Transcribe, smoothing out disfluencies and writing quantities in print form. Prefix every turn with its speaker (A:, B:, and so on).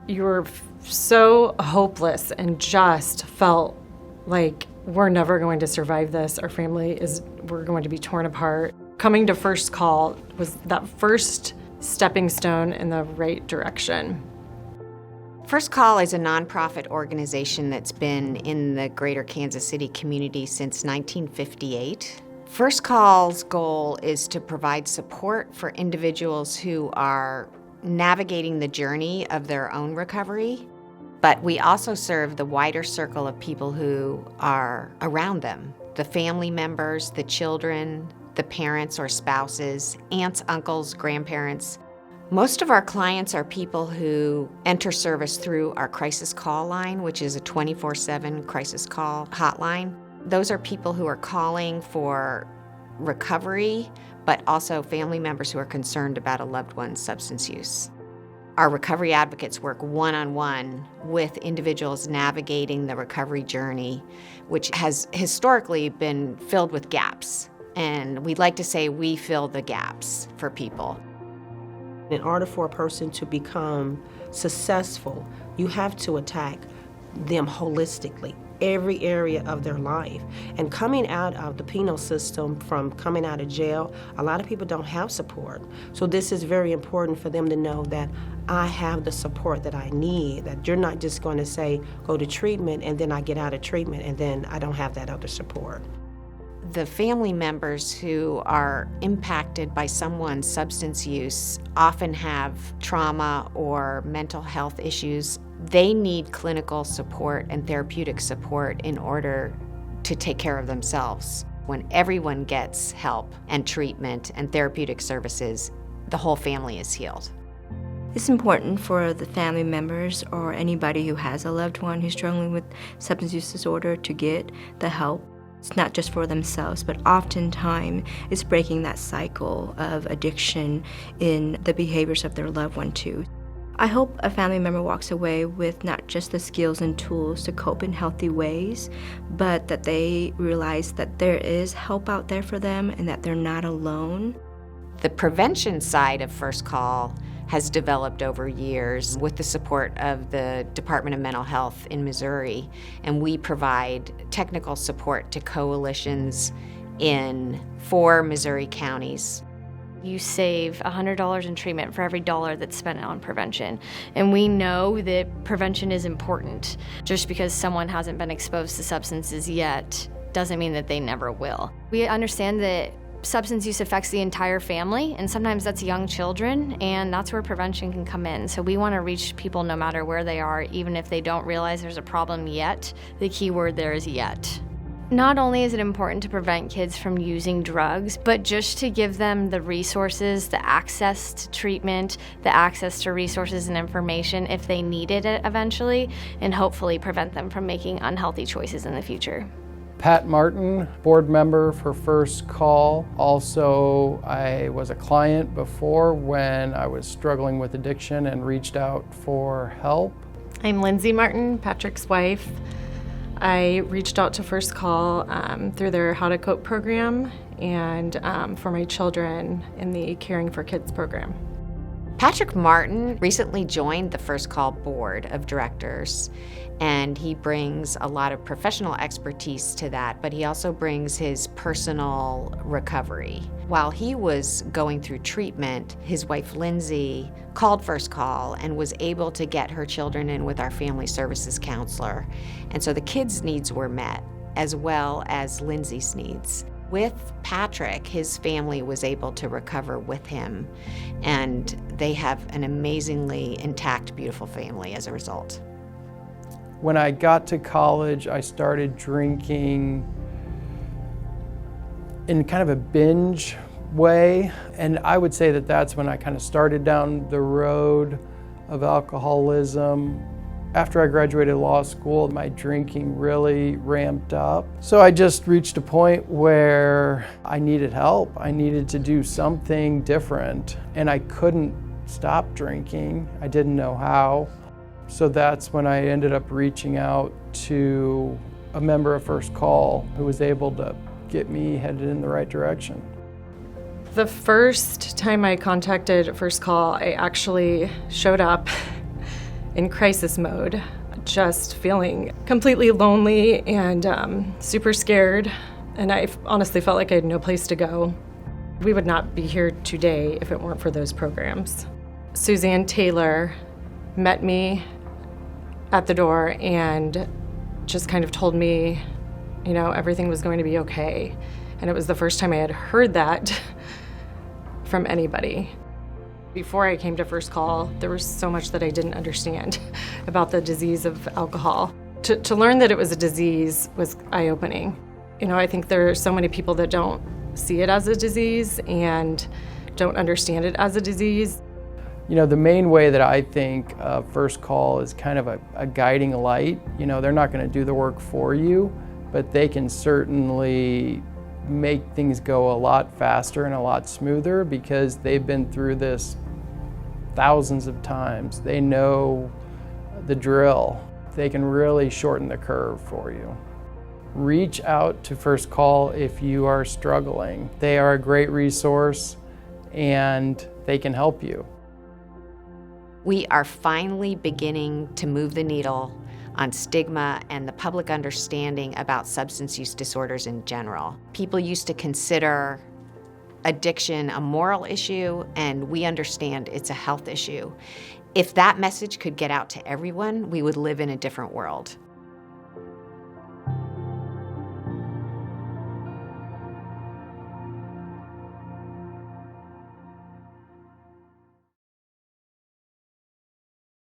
A: You were so hopeless and just felt like we're never going to survive this. We're going to be torn apart. Coming to First Call was that first stepping stone in the right direction.
B: First Call is a nonprofit organization that's been in the greater Kansas City community since 1958. First Call's goal is to provide support for individuals who are navigating the journey of their own recovery, but we also serve the wider circle of people who are around them, the family members, the children, the parents or spouses, aunts, uncles, grandparents. Most of our clients are people who enter service through our crisis call line, which is a 24/7 crisis call hotline. Those are people who are calling for recovery, but also family members who are concerned about a loved one's substance use. Our recovery advocates work one-on-one with individuals navigating the recovery journey, which has historically been filled with gaps. And we'd like to say we fill the gaps for people.
C: In order for a person to become successful, you have to attack them holistically, every area of their life. And coming out of the penal system, from coming out of jail, a lot of people don't have support. So this is very important for them to know that I have the support that I need, that you're not just going to say, go to treatment, and then I get out of treatment, and then I don't have that other support.
B: The family members who are impacted by someone's substance use often have trauma or mental health issues. They need clinical support and therapeutic support in order to take care of themselves. When everyone gets help and treatment and therapeutic services, the whole family is healed.
D: It's important for the family members or anybody who has a loved one who's struggling with substance use disorder to get the help. It's not just for themselves, but oftentimes it's breaking that cycle of addiction in the behaviors of their loved one too. I hope a family member walks away with not just the skills and tools to cope in healthy ways, but that they realize that there is help out there for them and that they're not alone.
B: The prevention side of First Call has developed over years with the support of the Department of Mental Health in Missouri, and we provide technical support to coalitions in 4 Missouri counties.
E: You save $100 in treatment for every dollar that's spent on prevention. And we know that prevention is important. Just because someone hasn't been exposed to substances yet doesn't mean that they never will. We understand that substance use affects the entire family, and sometimes that's young children, and that's where prevention can come in. So we want to reach people no matter where they are, even if they don't realize there's a problem yet. The key word there is yet. Not only is it important to prevent kids from using drugs, but just to give them the resources, the access to treatment, the access to resources and information if they needed it eventually, and hopefully prevent them from making unhealthy choices in the future.
F: Pat Martin, board member for First Call. Also, I was a client before when I was struggling with addiction and reached out for help.
A: I'm Lindsay Martin, Patrick's wife. I reached out to First Call through their How to Cope program and for my children in the Caring for Kids program.
B: Patrick Martin recently joined the First Call board of directors, and he brings a lot of professional expertise to that, but he also brings his personal recovery. While he was going through treatment, his wife Lindsay called First Call and was able to get her children in with our family services counselor. And so the kids' needs were met, as well as Lindsay's needs. With Patrick, his family was able to recover with him, and they have an amazingly intact, beautiful family as a result.
F: When I got to college, I started drinking in kind of a binge way, and I would say that that's when I kind of started down the road of alcoholism. After I graduated law school, my drinking really ramped up. So I just reached a point where I needed help. I needed to do something different, and I couldn't stop drinking. I didn't know how. So that's when I ended up reaching out to a member of First Call who was able to get me headed in the right direction.
A: The first time I contacted First Call, I actually showed up in crisis mode, just feeling completely lonely and super scared. And I honestly felt like I had no place to go. We would not be here today if it weren't for those programs. Suzanne Taylor met me at the door and just kind of told me, everything was going to be okay. And it was the first time I had heard that from anybody. Before I came to First Call, there was so much that I didn't understand about the disease of alcohol. To learn that it was a disease was eye-opening. I think there are so many people that don't see it as a disease and don't understand it as a disease.
F: The main way that I think First Call is kind of a guiding light. They're not going to do the work for you, but they can certainly make things go a lot faster and a lot smoother because they've been through this thousands of times. They know the drill. They can really shorten the curve for you. Reach out to First Call if you are struggling. They are a great resource and they can help you.
B: We are finally beginning to move the needle on stigma and the public understanding about substance use disorders in general. People used to consider addiction a moral issue, and we understand it's a health issue. If that message could get out to everyone, we would live in a different world.